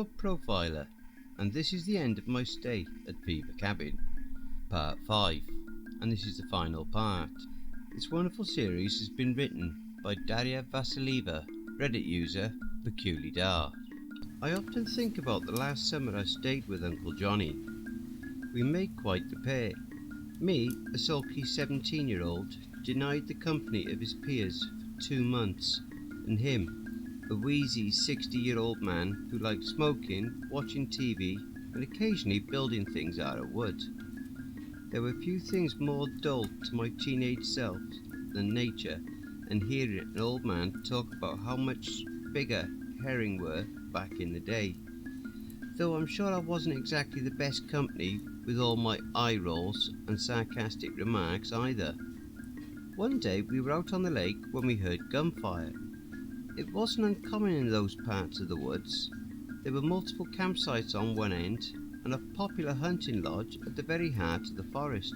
Criminal Profiler, and this is the end of my stay at Beaver Cabin, part 5, and this is the final part. This wonderful series has been written by Daria Vasilieva, Reddit user Peculiar. I often think about the last summer I stayed with Uncle Johnny. We made quite the pair. Me, a sulky 17-year-old, denied the company of his peers for 2 months, and him, a wheezy 60-year-old man who liked smoking, watching TV, and occasionally building things out of wood. There were few things more dull to my teenage self than nature, and hearing an old man talk about how much bigger herring were back in the day. Though I'm sure I wasn't exactly the best company with all my eye rolls and sarcastic remarks either. One day we were out on the lake when we heard gunfire. It wasn't uncommon in those parts of the woods. There were multiple campsites on one end and a popular hunting lodge at the very heart of the forest.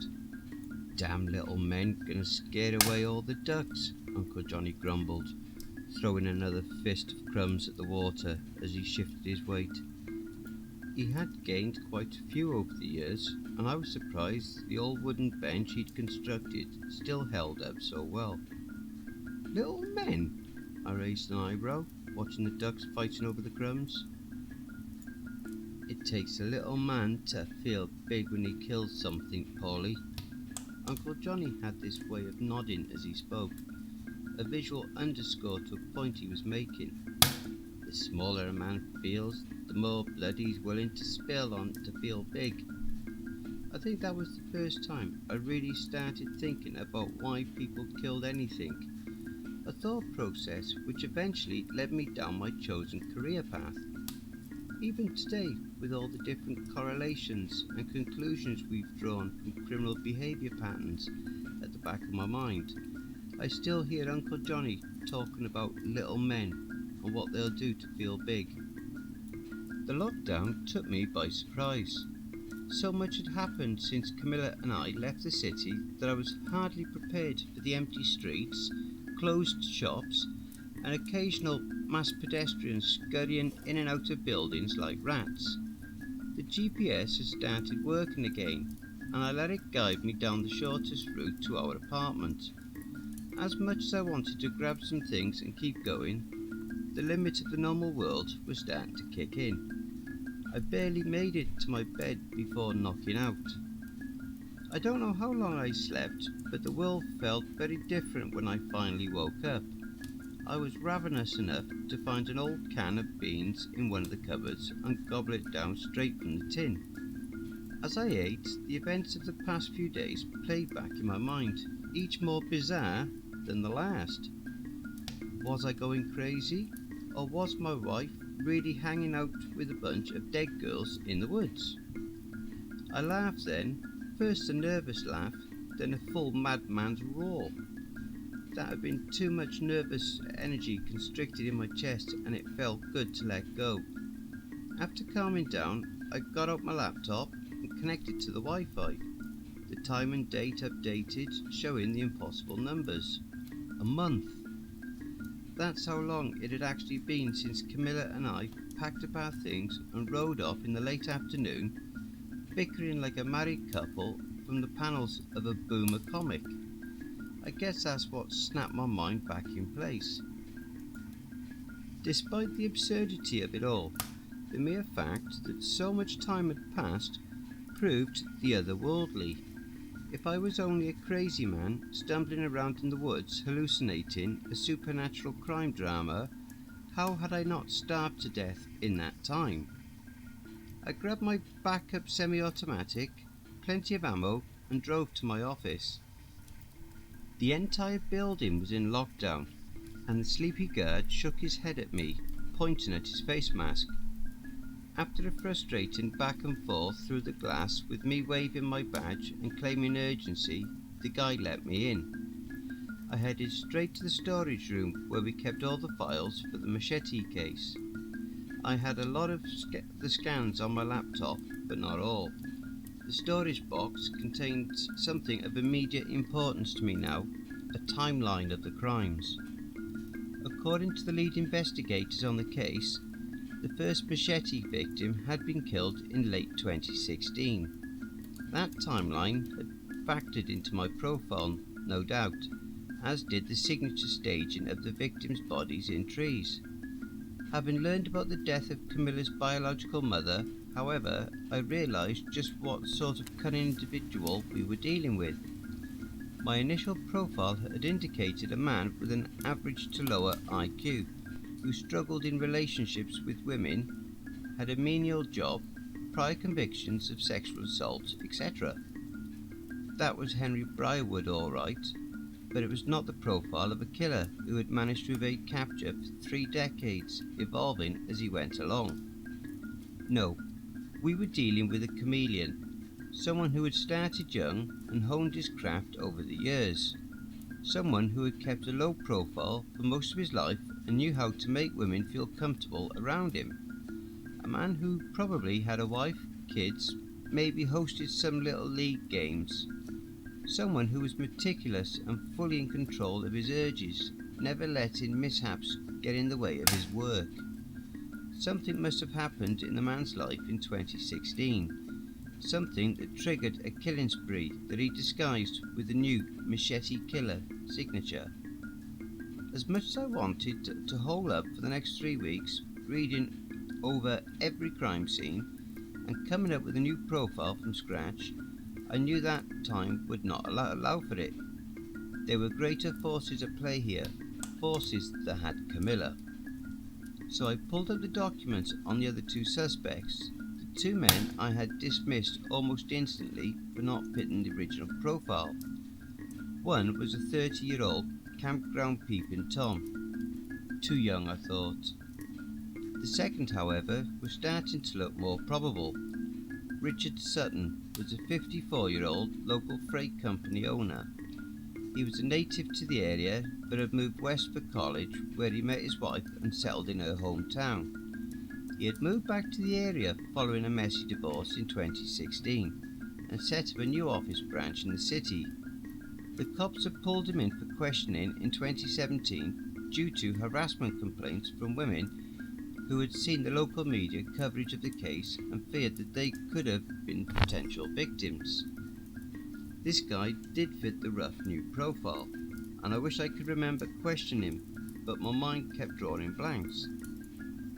"Damn little men, gonna scare away all the ducks," Uncle Johnny grumbled, throwing another fist of crumbs at the water as he shifted his weight. He had gained quite a few over the years, and I was surprised the old wooden bench he'd constructed still held up so well. "Little men?" I raised an eyebrow, watching the ducks fighting over the crumbs. "It takes a little man to feel big when he kills something, Polly." Uncle Johnny had this way of nodding as he spoke, a visual underscore to a point he was making. The smaller a man feels, the more blood he's willing to spill on to feel big. I think that was the first time I really started thinking about why people killed anything. A thought process which eventually led me down my chosen career path. Even today, with all the different correlations and conclusions we've drawn from criminal behaviour patterns at the back of my mind, I still hear Uncle Johnny talking about little men and what they'll do to feel big. The lockdown took me by surprise. So much had happened since Camilla and I left the city that I was hardly prepared for the empty streets, closed shops, and occasional mass pedestrians scurrying in and out of buildings like rats. The GPS had started working again, and I let it guide me down the shortest route to our apartment. As much as I wanted to grab some things and keep going, the limit of the normal world was starting to kick in. I barely made it to my bed before knocking out. I don't know how long I slept, but the world felt very different when I finally woke up. I was ravenous enough to find an old can of beans in one of the cupboards and gobble it down straight from the tin. As I ate, the events of the past few days played back in my mind, each more bizarre than the last. Was I going crazy, or was my wife really hanging out with a bunch of dead girls in the woods? I laughed then. First a nervous laugh, then a full madman's roar. That had been too much nervous energy constricted in my chest, and it felt good to let go. After calming down, I got out my laptop and connected to the Wi-Fi. The time and date updated, showing the impossible numbers. A month. That's how long it had actually been since Camilla and I packed up our things and rode off in the late afternoon, bickering like a married couple from the panels of a boomer comic. I guess that's what snapped my mind back in place. Despite the absurdity of it all, the mere fact that so much time had passed proved the otherworldly. If I was only a crazy man stumbling around in the woods hallucinating a supernatural crime drama, how had I not starved to death in that time? I grabbed my backup semi-automatic, plenty of ammo, and drove to my office. The entire building was in lockdown, and the sleepy guard shook his head at me, pointing at his face mask. After a frustrating back and forth through the glass with me waving my badge and claiming urgency, the guy let me in. I headed straight to the storage room where we kept all the files for the machete case. I had a lot of the scans on my laptop, but not all. The storage box contained something of immediate importance to me now, a timeline of the crimes. According to the lead investigators on the case, The first machete victim had been killed in late 2016. That timeline had factored into my profile, no doubt, as did the signature staging of the victims' bodies in trees. Having learned about the death of Camilla's biological mother, however, I realised just what sort of cunning individual we were dealing with. My initial profile had indicated a man with an average to lower IQ, who struggled in relationships with women, had a menial job, prior convictions of sexual assault, etc. That was Henry Briarwood all right, but it was not the profile of a killer who had managed to evade capture for 3 decades, evolving as he went along. No, we were dealing with a chameleon, someone who had started young and honed his craft over the years. Someone who had kept a low profile for most of his life and knew how to make women feel comfortable around him. A man who probably had a wife, kids, maybe hosted some little league games. Someone who was meticulous and fully in control of his urges, never letting mishaps get in the way of his work. Something must have happened in the man's life in 2016. Something that triggered a killing spree that he disguised with the new Machete Killer signature. As much as I wanted to hole up for the next 3 weeks, reading over every crime scene and coming up with a new profile from scratch, I knew that time would not allow for it. There were greater forces at play here, forces that had Camilla. So I pulled up the documents on the other 2 suspects, the 2 men I had dismissed almost instantly for not fitting the original profile. One was a 30-year-old campground peeping Tom. Too young, I thought. The second, however, was starting to look more probable. Richard Sutton was a 54-year-old local freight company owner. He was a native to the area but had moved west for college, where he met his wife and settled in her hometown. He had moved back to the area following a messy divorce in 2016 and set up a new office branch in the city. The cops had pulled him in for questioning in 2017 due to harassment complaints from women who had seen the local media coverage of the case and feared that they could have been potential victims. This guy did fit the rough new profile, and I wish I could remember questioning him, but my mind kept drawing blanks.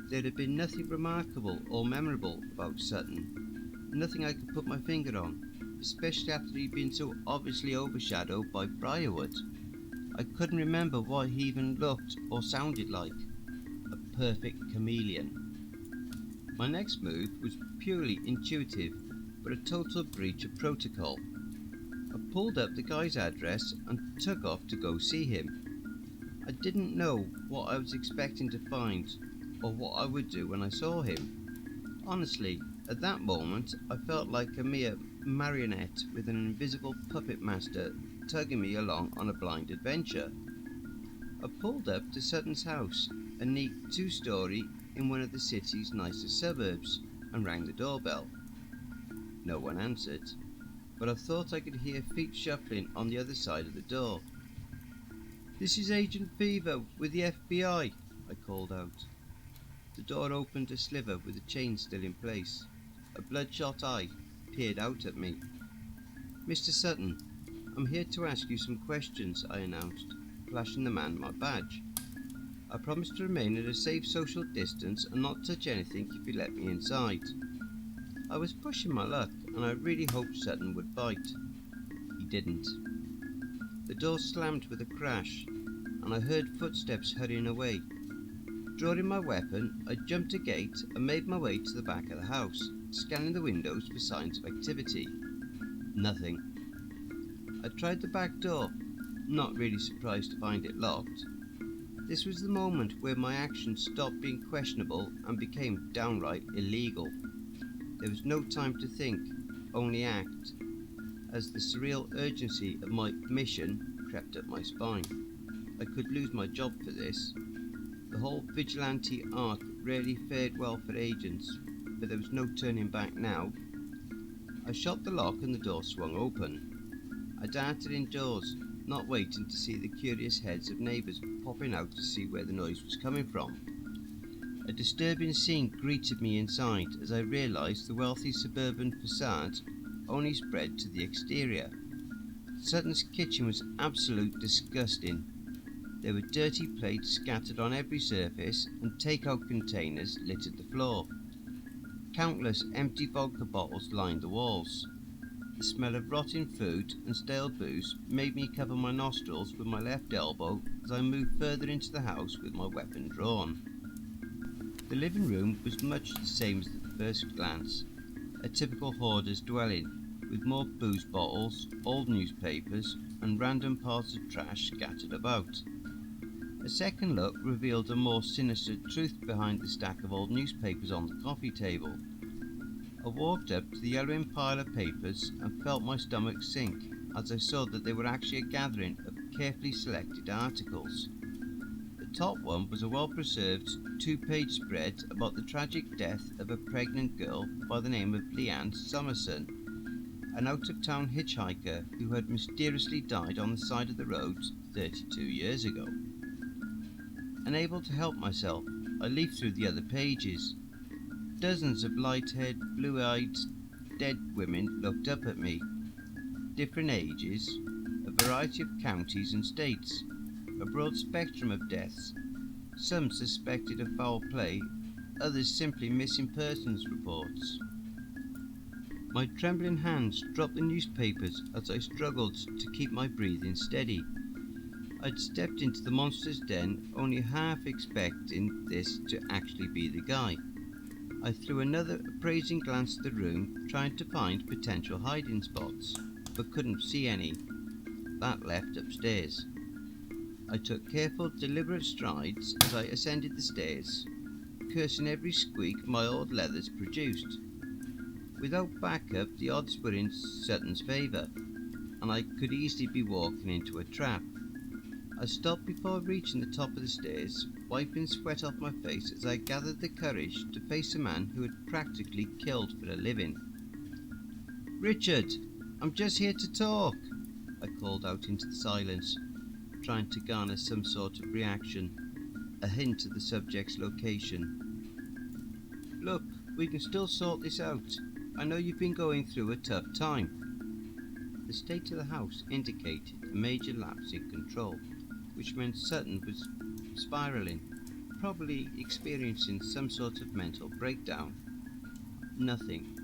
There had been nothing remarkable or memorable about Sutton, nothing I could put my finger on, especially after he'd been so obviously overshadowed by Briarwood. I couldn't remember what he even looked or sounded like. A perfect chameleon. My next move was purely intuitive, but a total breach of protocol. I pulled up the guy's address and took off to go see him. I didn't know what I was expecting to find, or what I would do when I saw him. Honestly, at that moment, I felt like a mere marionette with an invisible puppet master tugging me along on a blind adventure. I pulled up to Sutton's house, a neat 2-story in one of the city's nicest suburbs, and rang the doorbell. No one answered, but I thought I could hear feet shuffling on the other side of the door. "This is Agent Fever with the FBI," I called out. The door opened a sliver with the chain still in place. A bloodshot eye peered out at me. "Mr. Sutton, I'm here to ask you some questions," I announced, flashing the man my badge. "I promise to remain at a safe social distance and not touch anything if you let me inside." I was pushing my luck, and I really hoped Sutton would bite. He didn't. The door slammed with a crash, and I heard footsteps hurrying away. Drawing my weapon, I jumped a gate and made my way to the back of the house, scanning the windows for signs of activity. Nothing. I tried the back door, not really surprised to find it locked. This was the moment where my actions stopped being questionable and became downright illegal. There was no time to think, only act, as the surreal urgency of my mission crept up my spine. I could lose my job for this. The whole vigilante arc rarely fared well for agents, but there was no turning back now. I shot the lock and the door swung open. I darted indoors, not waiting to see the curious heads of neighbours popping out to see where the noise was coming from. A disturbing scene greeted me inside as I realised the wealthy suburban facade only spread to the exterior. Sutton's kitchen was absolute disgusting. There were dirty plates scattered on every surface and take-out containers littered the floor. Countless empty vodka bottles lined the walls. The smell of rotting food and stale booze made me cover my nostrils with my left elbow as I moved further into the house with my weapon drawn. The living room was much the same as at first glance, a typical hoarder's dwelling, with more booze bottles, old newspapers, and random parts of trash scattered about. A second look revealed a more sinister truth behind the stack of old newspapers on the coffee table. I walked up to the yellowing pile of papers and felt my stomach sink as I saw that they were actually a gathering of carefully selected articles. The top one was a well-preserved two-page spread about the tragic death of a pregnant girl by the name of Leanne Summerson, an out-of-town hitchhiker who had mysteriously died on the side of the road 32 years ago. Unable to help myself, I leafed through the other pages. Dozens of light-haired, blue-eyed, dead women looked up at me. Different ages, a variety of counties and states, a broad spectrum of deaths, some suspected of foul play, others simply missing persons reports. My trembling hands dropped the newspapers as I struggled to keep my breathing steady. I'd stepped into the monster's den only half expecting this to actually be the guy. I threw another appraising glance at the room, trying to find potential hiding spots, but couldn't see any. That left upstairs. I took careful, deliberate strides as I ascended the stairs, cursing every squeak my old leathers produced. Without backup, the odds were in Sutton's favour, and I could easily be walking into a trap. I stopped before reaching the top of the stairs, wiping sweat off my face as I gathered the courage to face a man who had practically killed for a living. "Richard, I'm just here to talk," I called out into the silence, trying to garner some sort of reaction, a hint of the subject's location. "Look, we can still sort this out. I know you've been going through a tough time." The state of the house indicated a major lapse in control, which meant Sutton was spiralling, probably experiencing some sort of mental breakdown. Nothing.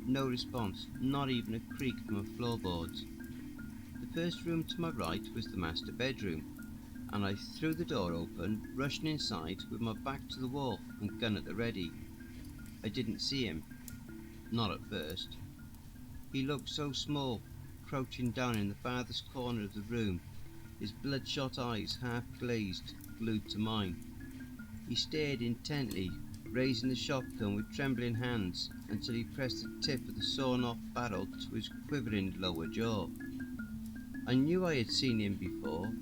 No response, not even a creak from a floorboard. The first room to my right was the master bedroom, and I threw the door open, rushing inside with my back to the wall and gun at the ready. I didn't see him. Not at first. He looked so small, crouching down in the farthest corner of the room, his bloodshot eyes half glazed, glued to mine. He stared intently, raising the shotgun with trembling hands until he pressed the tip of the sawn-off barrel to his quivering lower jaw. I knew I had seen him before,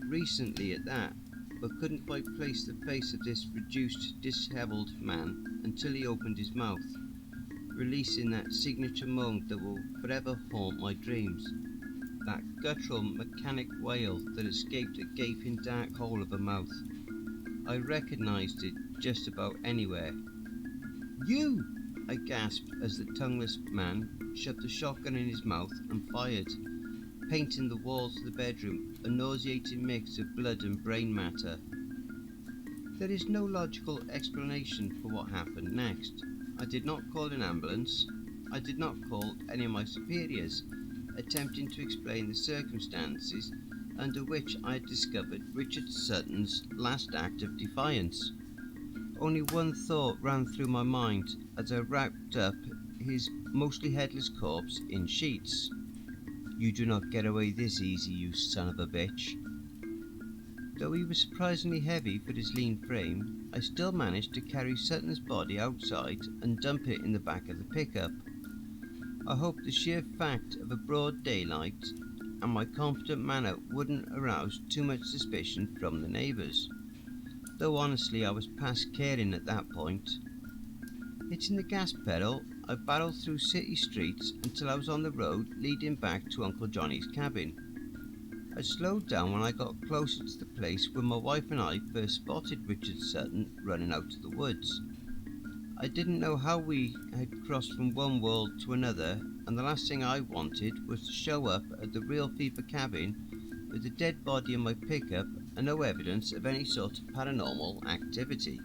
recently at that, but couldn't quite place the face of this reduced, dishevelled man until he opened his mouth, releasing that signature moan that will forever haunt my dreams, that guttural mechanic wail that escaped a gaping dark hole of a mouth. I recognised it just about anywhere. "You!" I gasped as the tongueless man shoved the shotgun in his mouth and fired, painting the walls of the bedroom a nauseating mix of blood and brain matter. There is no logical explanation for what happened next. I did not call an ambulance. I did not call any of my superiors, attempting to explain the circumstances under which I had discovered Richard Sutton's last act of defiance. Only one thought ran through my mind as I wrapped up his mostly headless corpse in sheets. "You do not get away this easy, you son of a bitch." Though he was surprisingly heavy for his lean frame, I still managed to carry Sutton's body outside and dump it in the back of the pickup. I hoped the sheer fact of a broad daylight and my confident manner wouldn't arouse too much suspicion from the neighbours, though honestly I was past caring at that point. Hitting the gas pedal, I barreled through city streets until I was on the road leading back to Uncle Johnny's cabin. I slowed down when I got closer to the place where my wife and I first spotted Richard Sutton running out of the woods. I didn't know how we had crossed from one world to another, and the last thing I wanted was to show up at the real fever cabin with a dead body in my pickup and no evidence of any sort of paranormal activity.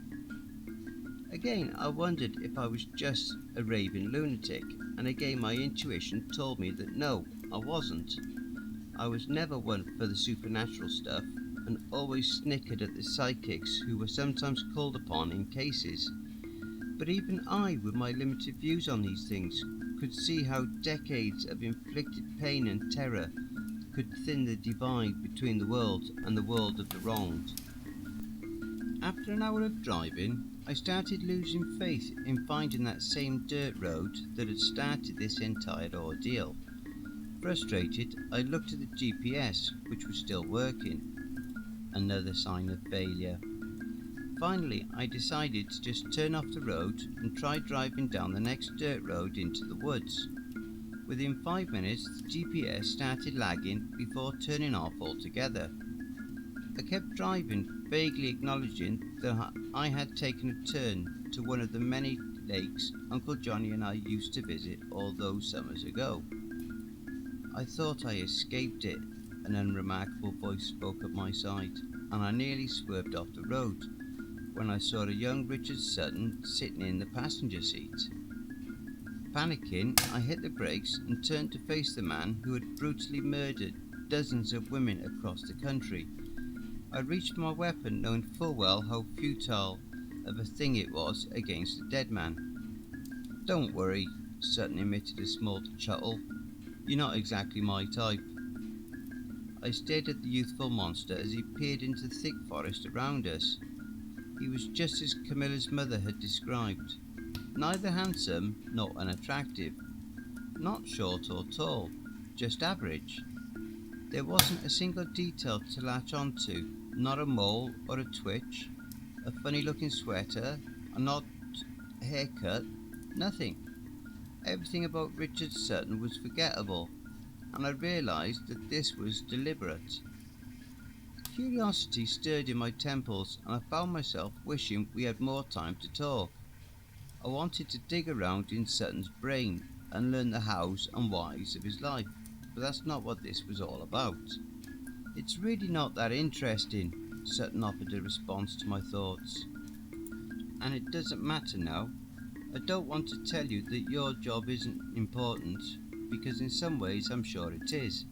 Again, I wondered if I was just a raving lunatic, and again my intuition told me that no, I wasn't. I was never one for the supernatural stuff, and always snickered at the psychics who were sometimes called upon in cases. But even I, with my limited views on these things, could see how decades of inflicted pain and terror could thin the divide between the world and the world of the wronged. After an hour of driving, I started losing faith in finding that same dirt road that had started this entire ordeal. Frustrated, I looked at the GPS, which was still working. Another sign of failure. Finally, I decided to just turn off the road and try driving down the next dirt road into the woods. Within 5 minutes, the GPS started lagging before turning off altogether. I kept driving, vaguely acknowledging that I had taken a turn to one of the many lakes Uncle Johnny and I used to visit all those summers ago. I thought I escaped it, an unremarkable voice spoke at my side, and I nearly swerved off the road when I saw a young Richard Sutton sitting in the passenger seat. Panicking, I hit the brakes and turned to face the man who had brutally murdered dozens of women across the country. I reached for my weapon, knowing full well how futile of a thing it was against a dead man. "Don't worry," Sutton emitted a small chuckle. "You're not exactly my type." I stared at the youthful monster as he peered into the thick forest around us. He was just as Camilla's mother had described. Neither handsome nor unattractive. Not short or tall, just average. There wasn't a single detail to latch onto, not a mole or a twitch, a funny looking sweater, an odd haircut, nothing. Everything about Richard Sutton was forgettable, and I realised that this was deliberate. Curiosity stirred in my temples, and I found myself wishing we had more time to talk. I wanted to dig around in Sutton's brain and learn the hows and whys of his life, but that's not what this was all about. "It's really not that interesting," Sutton offered a response to my thoughts. "And it doesn't matter now. I don't want to tell you that your job isn't important, because in some ways I'm sure it is.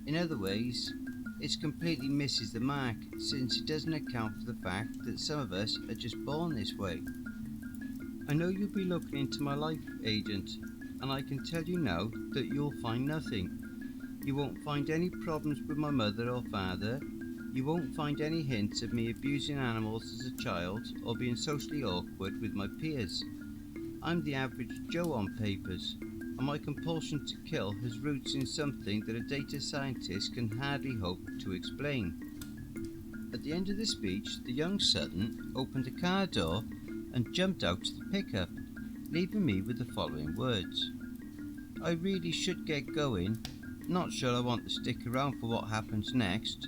In other ways, it completely misses the mark, since it doesn't account for the fact that some of us are just born this way. I know you'll be looking into my life, Agent, and I can tell you now that you'll find nothing. You won't find any problems with my mother or father. You won't find any hints of me abusing animals as a child or being socially awkward with my peers. I'm the average Joe on papers, and my compulsion to kill has roots in something that a data scientist can hardly hope to explain." At the end of the speech, the young Sutton opened a car door and jumped out to the pickup, leaving me with the following words: "I really should get going. Not sure I want to stick around for what happens next.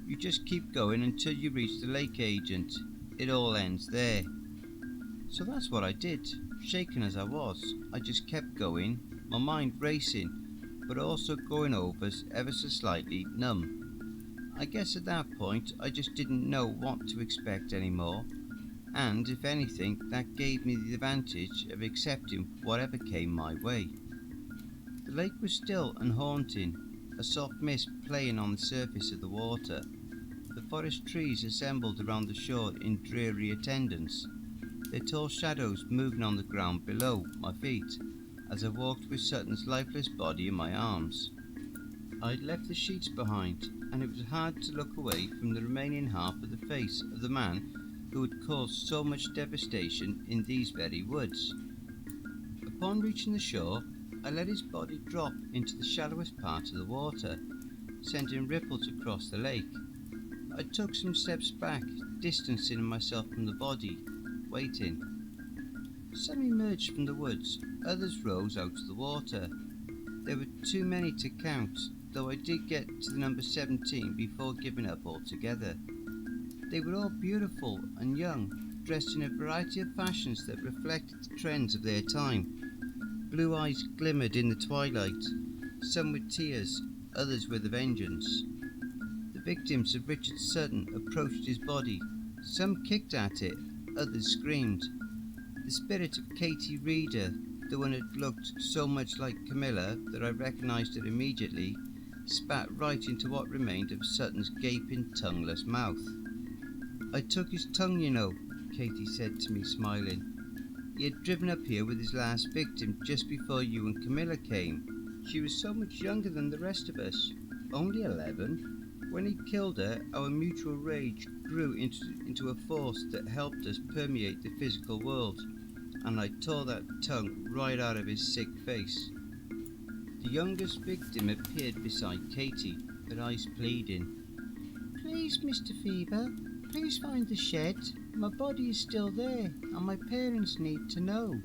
You just keep going until you reach the lake, Agent. It all ends there." So that's what I did. Shaken as I was, I just kept going, my mind racing, but also going over ever so slightly numb. I guess at that point I just didn't know what to expect anymore, and if anything, that gave me the advantage of accepting whatever came my way. The lake was still and haunting, a soft mist playing on the surface of the water. The forest trees assembled around the shore in dreary attendance, their tall shadows moving on the ground below my feet as I walked with Sutton's lifeless body in my arms. I'd left the sheets behind, and it was hard to look away from the remaining half of the face of the man who had caused so much devastation in these very woods. Upon reaching the shore, I let his body drop into the shallowest part of the water, sending ripples across the lake. I took some steps back, distancing myself from the body, waiting. Some emerged from the woods, others rose out of the water. There were too many to count, though I did get to the number 17 before giving up altogether. They were all beautiful and young, dressed in a variety of fashions that reflected the trends of their time. Blue eyes glimmered in the twilight, some with tears, others with a vengeance. The victims of Richard Sutton approached his body. Some kicked at it, others screamed. The spirit of Katie Reeder, the one that looked so much like Camilla that I recognised her immediately, spat right into what remained of Sutton's gaping, tongueless mouth. "I took his tongue, you know," Katie said to me, smiling. "He had driven up here with his last victim just before you and Camilla came. She was so much younger than the rest of us, only 11. When he killed her, our mutual rage grew into a force that helped us permeate the physical world, and I tore that tongue right out of his sick face." The youngest victim appeared beside Katie, her eyes pleading. "Please, Mr. Fever, please find the shed. My body is still there, and my parents need to know."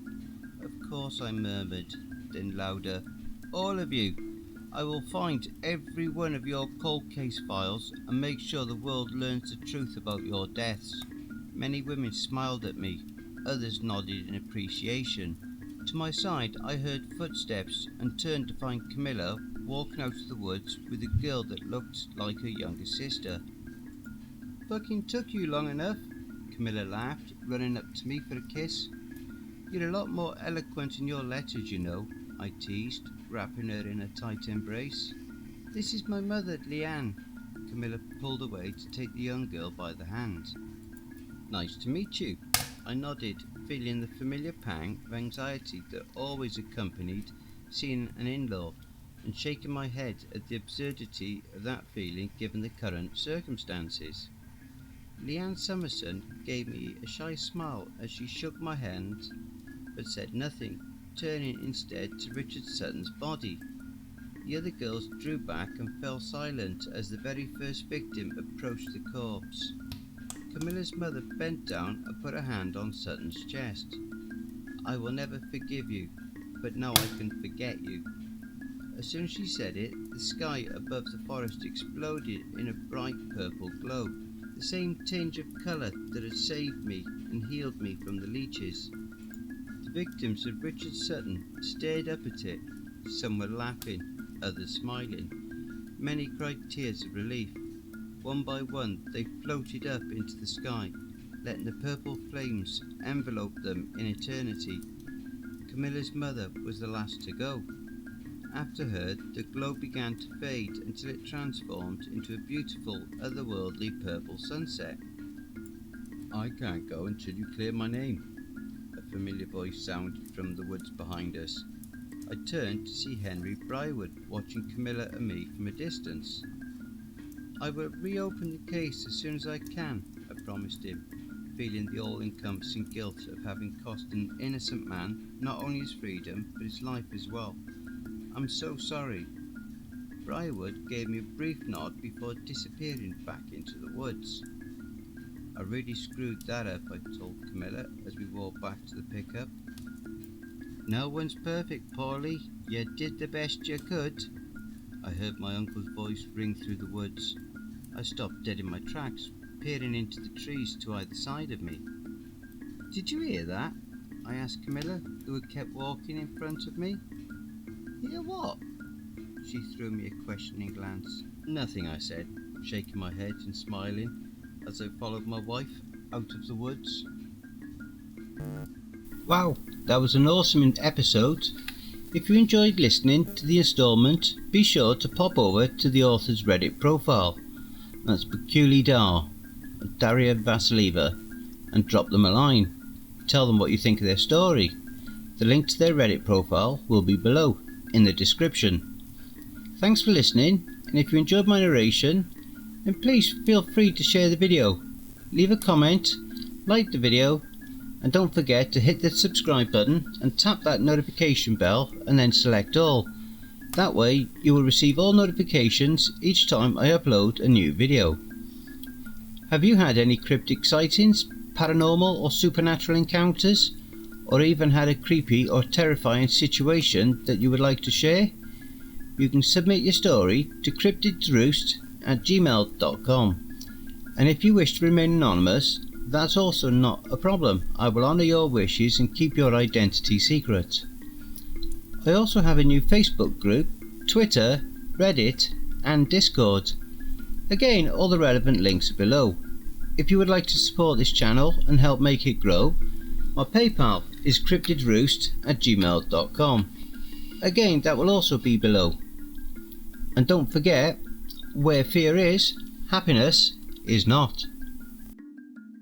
"Of course," I murmured, then louder, "all of you. I will find every one of your cold case files and make sure the world learns the truth about your deaths." Many women smiled at me, others nodded in appreciation. To my side I heard footsteps and turned to find Camilla walking out of the woods with a girl that looked like her younger sister. "Fucking took you long enough," Camilla laughed, running up to me for a kiss. "You're a lot more eloquent in your letters, you know," I teased, wrapping her in a tight embrace. "This is my mother, Leanne." Camilla pulled away to take the young girl by the hand. "Nice to meet you." I nodded, feeling the familiar pang of anxiety that always accompanied seeing an in-law, and shaking my head at the absurdity of that feeling given the current circumstances. Leanne Summerson gave me a shy smile as she shook my hand, but said nothing, turning instead to Richard Sutton's body. The other girls drew back and fell silent as the very first victim approached the corpse. Camilla's mother bent down and put a hand on Sutton's chest. "I will never forgive you, but now I can forget you." As soon as she said it, the sky above the forest exploded in a bright purple glow, the same tinge of colour that had saved me and healed me from the leeches. The victims of Richard Sutton stared up at it. Some were laughing, others smiling. Many cried tears of relief. One by one they floated up into the sky, letting the purple flames envelope them in eternity. Camilla's mother was the last to go. After her, the glow began to fade until it transformed into a beautiful, otherworldly purple sunset. "I can't go until you clear my name," a familiar voice sounded from the woods behind us. I turned to see Henry Briarwood watching Camilla and me from a distance. "I will reopen the case as soon as I can," I promised him, feeling the all-encompassing guilt of having cost an innocent man not only his freedom but his life as well. "I'm so sorry." Briarwood gave me a brief nod before disappearing back into the woods. "I really screwed that up," I told Camilla as we walked back to the pickup. "No one's perfect, Paulie. You did the best you could." I heard my uncle's voice ring through the woods. I stopped dead in my tracks, peering into the trees to either side of me. "Did you hear that?" I asked Camilla, who had kept walking in front of me. "Hear what?" She threw me a questioning glance. "Nothing," I said, shaking my head and smiling as I followed my wife out of the woods. Wow, that was an awesome episode. If you enjoyed listening to the installment, be sure to pop over to the author's Reddit profile. That's Peculiar, Daria Vasileva, and drop them a line. Tell them what you think of their story. The link to their Reddit profile will be below, in the description. Thanks for listening, and if you enjoyed my narration, then please feel free to share the video, leave a comment, like the video, and don't forget to hit the subscribe button and tap that notification bell and then select all. That way you will receive all notifications each time I upload a new video. Have you had any cryptic sightings, paranormal or supernatural encounters, or even had a creepy or terrifying situation that you would like to share? you can submit your story to cryptidsroost@gmail.com. And if you wish to remain anonymous, that's also not a problem. I will honour your wishes and keep your identity secret. I also have a new Facebook group, Twitter, Reddit and Discord. Again, all the relevant links are below. If you would like to support this channel and help make it grow, my PayPal is cryptidsroost@gmail.com. Again, that will also be below. And don't forget, where fear is, happiness is not.